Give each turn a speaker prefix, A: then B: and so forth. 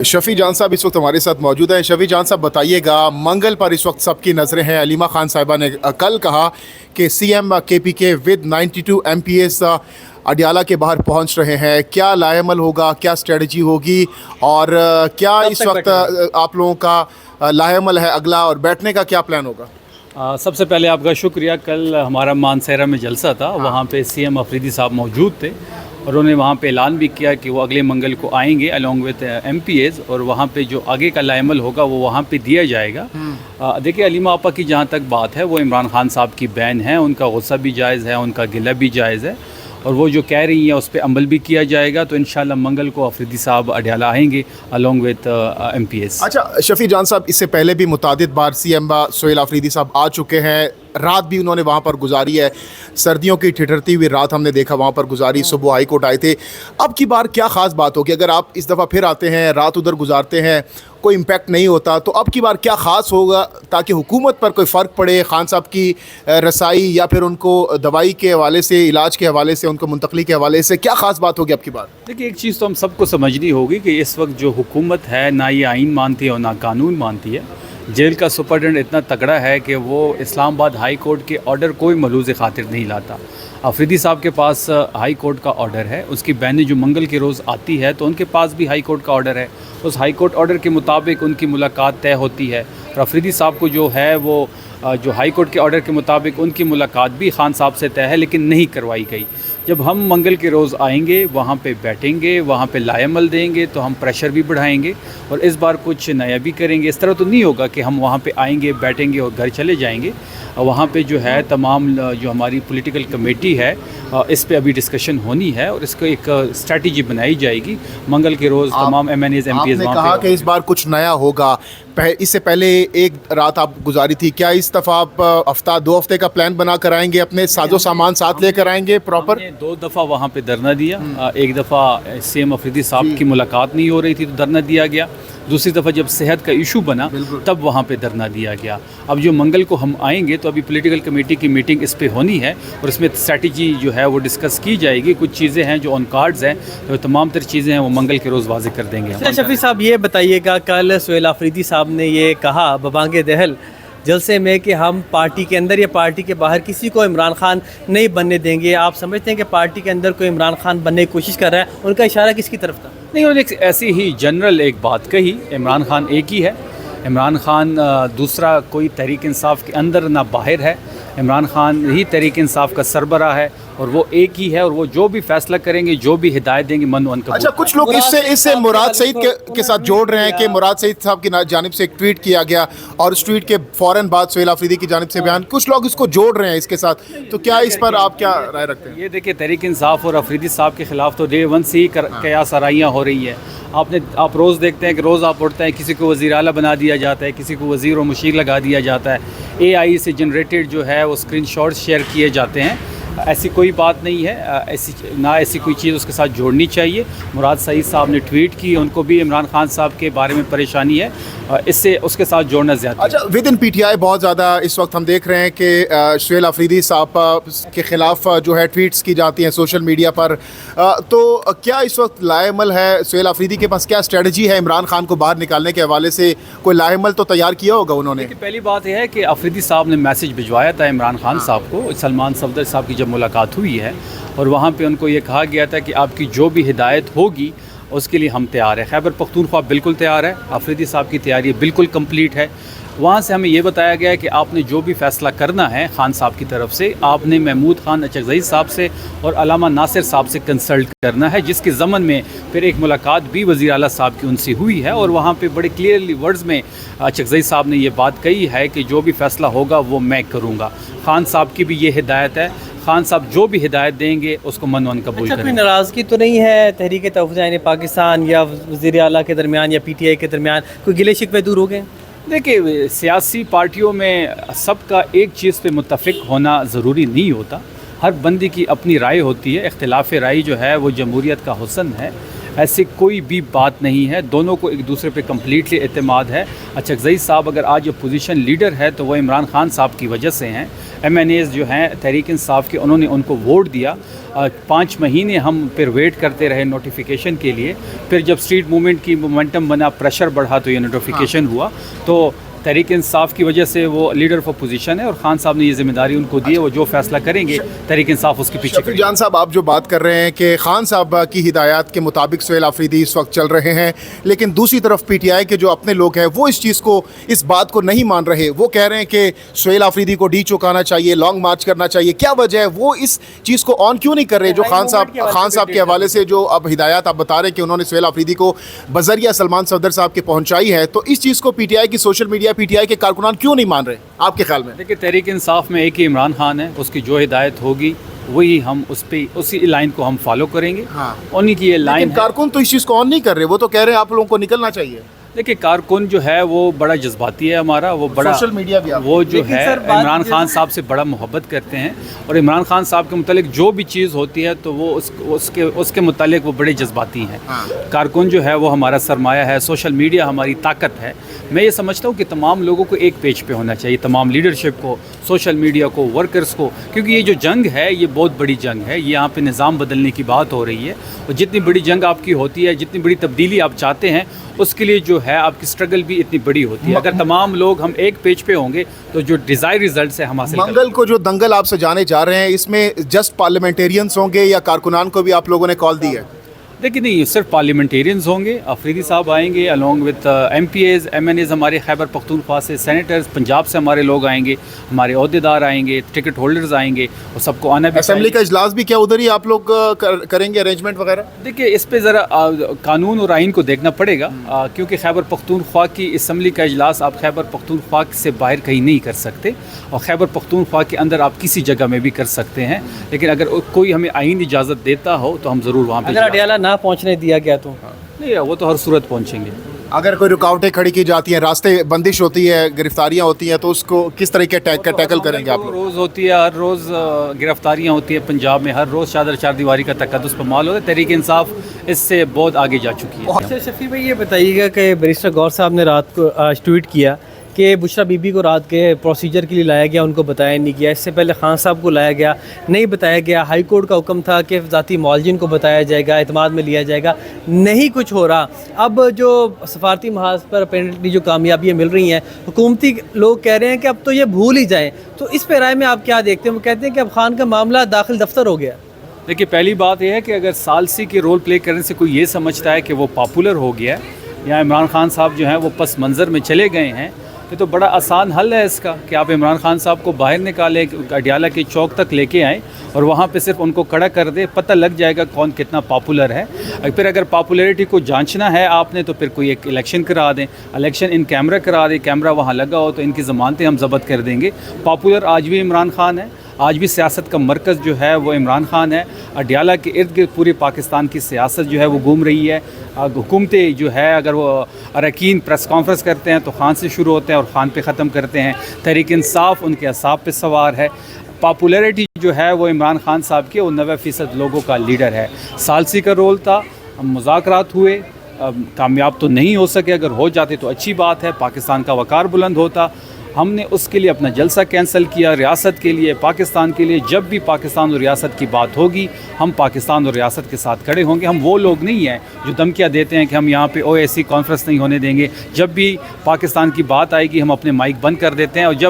A: शफ़ी जान साहब इस वक्त हमारे साथ मौजूद हैं। शफ़ी जान साहब बताइएगा, मंगल पर इस वक्त सबकी नज़रें हैं। अलीमा खान साहिबा ने कल कहा कि CM KPK with 92 MPs Adiala के बाहर पहुंच रहे हैं। क्या लाएमल होगा, क्या स्ट्रेटजी होगी और क्या इस वक्त आप लोगों का लाएमल है अगला और बैठने का क्या प्लान होगा?
B: सबसे पहले आपका शुक्रिया। कल हमारा मानसहरा में जलसा था, वहाँ पे सीएम अफरीदी साहब मौजूद थे और उन्होंने वहाँ पे ऐलान भी किया कि वो अगले मंगल को आएंगे अलॉन्ग विद MPs और वहाँ पे जो आगे का लाएमल होगा वो वहाँ पे दिया जाएगा। देखिए, अलीमा आपा की जहाँ तक बात है, वो इमरान खान साहब की बहन है, उनका गुस्सा भी जायज़ है, उनका गिला भी जायज़ है और वो जो कह रही हैं उस पर अमल भी किया जाएगा। तो इंशाल्लाह मंगल को अफरीदी साहब अडियाला आएंगे अलॉन्ग विद MPs।
A: अच्छा शफ़ी जान साहब, इससे पहले भी मुतादिद बार सीएम सोहेल अफरीदी साहब आ चुके हैं, रात भी उन्होंने वहाँ पर गुजारी है। सर्दियों की ठिठुरती हुई रात हमने देखा वहाँ पर गुजारी, सुबह हाई कोर्ट आए थे। अब की बार क्या ख़ास बात होगी? अगर आप इस दफ़ा फिर आते हैं, रात उधर गुजारते हैं, कोई इम्पैक्ट नहीं होता, तो अब की बार क्या ख़ास होगा ताकि हुकूमत पर कोई फ़र्क पड़े, खान साहब की रसाई या फिर उनको दवाई के हवाले से, इलाज के हवाले से, उनको मुंतकली के हवाले से क्या ख़ास बात होगी अब की बार?
B: देखिए, एक चीज़ तो हम सबको समझनी होगी कि इस वक्त जो हुकूमत है ना ये आइन मानती है और ना कानून मानती है। जेल का सुपरडेंट इतना तगड़ा है कि वो इस्लामाबाद हाई कोर्ट के ऑर्डर कोई मलूज़ खातिर नहीं लाता। अफरीदी साहब के पास हाई कोर्ट का ऑर्डर है, उसकी बहनें जो मंगल के रोज़ आती है तो उनके पास भी हाई कोर्ट का ऑर्डर है। उस हाई कोर्ट ऑर्डर के मुताबिक उनकी मुलाकात तय होती है और अफरीदी साहब को जो है वो जो हाई कोर्ट के ऑर्डर के मुताबिक उनकी मुलाकात भी खान साहब से तय है, लेकिन नहीं करवाई गई। जब हम मंगल के रोज़ आएंगे, वहाँ पे बैठेंगे, वहाँ पे लाएमल देंगे, तो हम प्रेशर भी बढ़ाएंगे और इस बार कुछ नया भी करेंगे। इस तरह तो नहीं होगा कि हम वहाँ पे आएंगे, बैठेंगे और घर चले जाएंगे। वहाँ पे जो है तमाम जो हमारी पॉलिटिकल कमेटी है, इस पे अभी डिस्कशन होनी है और इसको एक स्ट्रैटेजी बनाई जाएगी। मंगल के रोज़ तमाम MNAs MPs
A: आपने कहा कि इस बार कुछ नया होगा। इससे पहले एक रात आप गुजारी थी, क्या इस दफ़ा आप हफ्ता 2 हफ्ते का प्लान बना कर आएंगे, अपने साजो सामान साथ लेकर आएंगे प्रॉपर?
B: 2 दफ़ा वहाँ पे धरना दिया। एक दफ़ा सीएम अफरीदी साहब की मुलाकात नहीं हो रही थी तो धरना दिया गया। दूसरी दफ़ा जब सेहत का इशू बना तब वहाँ पे धरना दिया गया। अब जो मंगल को हम आएंगे तो अभी पॉलिटिकल कमेटी की मीटिंग इस पे होनी है और इसमें स्ट्रैटेजी जो है वो डिस्कस की जाएगी। कुछ चीज़ें हैं जो ऑन कार्ड्स हैं, तो तमाम तर चीज़ें हैं वो मंगल के रोज़ वाज़ेह कर देंगे।
C: अच्छा शफ़ी साहब, ये बताइएगा, कल सोहेल अफरीदी साहब ने ये कहा बबांगे दहल जलसे में कि हम पार्टी के अंदर या पार्टी के बाहर किसी को इमरान खान नहीं बनने देंगे। आप समझते हैं कि पार्टी के अंदर कोई इमरान खान बनने की कोशिश कर रहा है? उनका इशारा किसकी तरफ था?
B: नहीं, उन्होंने ऐसी ही जनरल एक बात कही। इमरान खान एक ही है। इमरान खान दूसरा कोई तहरीक इंसाफ के अंदर ना बाहर है। इमरान खान ही तहरीक इंसाफ का सरबराह है और वो एक ही है और वो जो भी फैसला करेंगे, जो भी हिदायत देंगे, मन वन कबूल।
A: अच्छा, कुछ लोग इससे मुराद सईद के साथ जोड़ रहे हैं कि मुराद सईद साहब की जानिब से एक ट्वीट किया गया और उस ट्वीट के फ़ौरन बाद सोहेल अफरीदी की जानिब से बयान, कुछ लोग इसको जोड़ रहे हैं इसके साथ। तो क्या इस पर आप क्या राय रखते हैं?
B: ये देखिए, तहरीक इंसाफ और अफरीदी साहब के ख़िलाफ़ तो डे 1 से ही कयास आराइयाँ हो रही है। आप रोज़ देखते हैं कि रोज़ आप उठते हैं, किसी को वज़ीर आला बना दिया जाता है, किसी को वज़ीर और मुशीर लगा दिया जाता है। AI से जनरेटेड जो है वो स्क्रीनशॉट्स शेयर किए जाते हैं। ऐसी कोई बात नहीं है, ऐसी कोई चीज़ उसके साथ जोड़नी चाहिए। मुराद सईद साहब ने ट्वीट की, उनको भी इमरान खान साहब के बारे में परेशानी है, इससे उसके साथ जोड़ना ज़्यादा।
A: अच्छा, विद इन PTI बहुत ज़्यादा इस वक्त हम देख रहे हैं कि सोहेल अफरीदी साहब के ख़िलाफ़ जो है ट्वीट्स की जाती हैं सोशल मीडिया पर। तो क्या इस वक्त लाएमल है सोहेल अफरीदी के पास? क्या स्ट्रेटजी है इमरान खान को बाहर निकालने के हवाले से? कोई लाएमल तो तैयार किया होगा उन्होंने।
B: पहली बात यह है कि अफरीदी साहब ने मैसेज भिजवाया था इमरान खान साहब को। सलमान सफदर साहब की जब मुलाकात हुई है और वहाँ पे उनको ये कहा गया था कि आपकी जो भी हिदायत होगी उसके लिए हम तैयार हैं। खैबर पख्तूनख्वा बिल्कुल तैयार है, अफरीदी साहब की तैयारी बिल्कुल कंप्लीट है। वहाँ से हमें ये बताया गया है कि आपने जो भी फ़ैसला करना है खान साहब की तरफ से, आपने महमूद खान अचकज़ई साहब से और अलामा नासिर साहब से कंसल्ट करना है, जिसके ज़मन में फिर एक मुलाकात भी वज़ीर आला साहब की उनसे हुई है और वहाँ पे बड़े क्लियरली वर्ड्स में अचकज़ई साहब ने ये बात कही है कि जो भी फ़ैसला होगा वो मैं करूँगा। खान साहब की भी ये हिदायत है, खान साहब जो भी हिदायत देंगे उसको मन वन कबूल करें।
C: कोई नाराज़गी तो नहीं है तहरीक तहफ़्फ़ुज़ पाकिस्तान या वज़ीर आला के दरमियान या PTI के दरमियान? कोई गिले शिकवे दूर हो गए?
B: देखिए, सियासी पार्टियों में सबका एक चीज़ पे मुत्तफ़िक होना ज़रूरी नहीं होता। हर बंदे की अपनी राय होती है। इख्तिलाफ़ राय जो है वो जमहूरियत का हुस्न है। ऐसी कोई भी बात नहीं है, दोनों को एक दूसरे पे कम्प्लीटली एतमाद है। अचकज़ई साहब अगर आज ये पोजीशन लीडर है तो वो इमरान खान साहब की वजह से हैं। MNAs जो हैं तहरीक इंसाफ के, उन्होंने उनको वोट दिया। 5 महीने हम फिर वेट करते रहे नोटिफिकेशन के लिए, फिर जब स्ट्रीट मूवमेंट की मोमेंटम बना, प्रेशर बढ़ा तो ये नोटिफिकेशन हुआ। तो तहरीक इंसाफ की वजह से वो लीडर ऑफ अपोजिशन है और खान साहब ने ये जिम्मेदारी उनको दी है। वो जो फैसला करेंगे तहरीक इंसाफ उसके पीछे
A: शफीक जान साहब, आप जो बात कर रहे हैं कि खान साहब की हिदायत के मुताबिक सुहेल आफरीदी इस वक्त चल रहे हैं, लेकिन दूसरी तरफ PTI के जो अपने लोग हैं वो इस चीज़ को, इस बात को नहीं मान रहे। वो कह रहे हैं कि सुहेल आफरीदी को डी चौंकाना चाहिए, लॉन्ग मार्च करना चाहिए। क्या वजह है, वो इस चीज़ को ऑन क्यों नहीं कर रहे? जो खान साहब के हवाले से जो अब हिदायत आप बता रहे हैं कि उन्होंने सुहेल आफरीदी को बजरिया सलमान सफदर साहब के पहुँचाई है, तो इस चीज़ को PTI की सोशल मीडिया, PTI के कारकुनान क्यों नहीं मान रहे आपके ख्याल में?
B: देखिए, तहरीक इंसाफ में एक ही इमरान खान है, उसकी जो हिदायत होगी वही हम उसी लाइन को हम फॉलो करेंगे।
A: हाँ।
B: उन्हीं की ये लाइन है।
A: कारकुन तो इस चीज़ को ऑन नहीं कर रहे, वो तो कह रहे हैं आप लोगों को निकलना चाहिए।
B: देखिए, कारकुन जो है वो बड़ा जज्बाती है हमारा, वो बड़ा
A: सोशल मीडिया भी
B: वो जो
C: लेकिन
B: है
C: सर, बात
B: इमरान
C: ये-
B: खान साहब से बड़ा मोहब्बत करते हैं और इमरान खान साहब के मुतालिक जो भी चीज़ होती है तो वो उसके मुतालिक वो बड़े जज्बाती हैं।
A: हाँ।
B: कारकुन जो है वो हमारा सरमाया है, सोशल मीडिया हमारी ताकत है। मैं ये समझता हूँ कि तमाम लोगों को एक पेज पे होना चाहिए, तमाम लीडरशिप को, सोशल मीडिया को, वर्कर्स को, क्योंकि ये जो जंग है ये बहुत बड़ी जंग है। ये यहाँ पे निज़ाम बदलने की बात हो रही है और जितनी बड़ी जंग आपकी होती है, जितनी बड़ी तब्दीली आप चाहते हैं, उसके लिए जो है आपकी स्ट्रगल भी इतनी बड़ी होती है। अगर तमाम लोग हम एक पेज पे होंगे तो जो डिज़ायर रिजल्ट है हम हासिल करेंगे।
A: मंगल को जो दंगल आप सजाने जा रहे हैं, इसमें जस्ट पार्लियामेंटेरियंस होंगे या कारकुनान को भी आप लोगों ने कॉल दी है?
B: देखिए, नहीं, सिर्फ पार्लियामेंटेरियंस होंगे। अफरीदी साहब आएंगे अलॉन्ग विद MPAs, MNAs, हमारे खैबर पख्तूनख्वा से सेनेटर्स, पंजाब से हमारे लोग आएंगे, हमारे अहदेदार आएंगे, टिकट होल्डर्स आएंगे और सबको आना भी
A: असेंबली का इजलास भी क्या उधर ही आप लोग करेंगे, अरेंजमेंट वगैरह?
B: देखिए, इस पे ज़रा कानून और आइन को देखना पड़ेगा, क्योंकि खैबर पख्तूनख्वा की असम्बली का इजलास आप खैबर पख्तूनख्वा से बाहर कहीं नहीं कर सकते और खैबर पख्तूनख्वा के अंदर आप किसी जगह में भी कर सकते हैं। लेकिन अगर कोई हमें आइन इजाज़त देता हो तो हम ज़रूर वहाँ
C: अगर
B: पर,
C: अडियाला ना पहुंचने दिया गया तो
B: नहीं, वो तो हर सूरत पहुँचेंगे।
A: अगर कोई रुकावटें खड़ी की जाती हैं, रास्ते बंदिश होती है, गिरफ्तारियां होती हैं, तो उसको किस तरीके टैकल करेंगे आप लोग?
B: रोज़ होती है, हर रोज़ गिरफ्तारियां होती है पंजाब में, हर रोज़ चार दीवारी का तकद्दुस पर माल होता है। तहरीक इंसाफ इससे बहुत आगे जा चुकी है।
C: अच्छा शफी भाई, ये बताइएगा कि बैरिस्टर गौर साहब ने रात को आज ट्वीट किया कि बुशरा बीबी को रात के प्रोसीजर के लिए लाया गया, उनको बताया नहीं गया। इससे पहले खान साहब को लाया गया, नहीं बताया गया। हाई कोर्ट का हुक्म था कि ज़ाती मौलजिन को बताया जाएगा, एतमाद में लिया जाएगा, नहीं कुछ हो रहा। अब जो सफारती महाज पर अपेरेंटली जो कामयाबियाँ मिल रही हैं, हुकूमती लोग कह रहे हैं कि अब तो ये भूल ही जाएँ। तो इस पर राय में आप क्या देखते हैं? वो कहते हैं कि अब खान का मामला दाखिल दफ्तर हो गया।
B: देखिए, पहली बात यह है कि अगर सालसी के रोल प्ले करने से कोई ये समझता है कि वो पॉपुलर हो गया है या इमरान खान साहब जो हैं वो पस मंज़र में चले गए हैं, तो बड़ा आसान हल है इसका कि आप इमरान खान साहब को बाहर निकालें, अडियाला के चौक तक लेके आएँ और वहाँ पे सिर्फ उनको खड़ा कर दे, पता लग जाएगा कौन कितना पॉपुलर है। फिर अगर पॉपुलैरिटी को जांचना है आपने तो फिर कोई एक इलेक्शन करा दें, इलेक्शन इन कैमरा करा दें, कैमरा वहाँ लगा हो तो इनकी ज़मानतें हम ज़ब्त कर देंगे। पॉपुलर आज भी इमरान खान है, आज भी सियासत का मरकज़ जो है वो इमरान खान है। अडियाला के इर्द गिर्द पूरे पाकिस्तान की सियासत जो है वो घूम रही है। हुकूमतें जो है अगर वो अरकान प्रेस कॉन्फ्रेंस करते हैं तो खान से शुरू होते हैं और खान पे ख़त्म करते हैं। तहरीक इंसाफ उनके असाब पे सवार है। पॉपुलैरिटी जो है वो इमरान खान साहब के 90% लोगों का लीडर है। सालसी का रोल था, मुज़ाकरात हुए, कामयाब तो नहीं हो सके। अगर हो जाते तो अच्छी बात है, पाकिस्तान का वक़ार बुलंद होता। हमने उसके लिए अपना जलसा कैंसिल किया, रियासत के लिए, पाकिस्तान के लिए। जब भी पाकिस्तान और रियासत की बात होगी हम पाकिस्तान और रियासत के साथ खड़े होंगे। हम वो लोग नहीं हैं जो धमकियाँ देते हैं कि हम यहाँ पे OAC कॉन्फ्रेंस नहीं होने देंगे। जब भी पाकिस्तान की बात आएगी हम अपने माइक बंद कर देते हैं और जब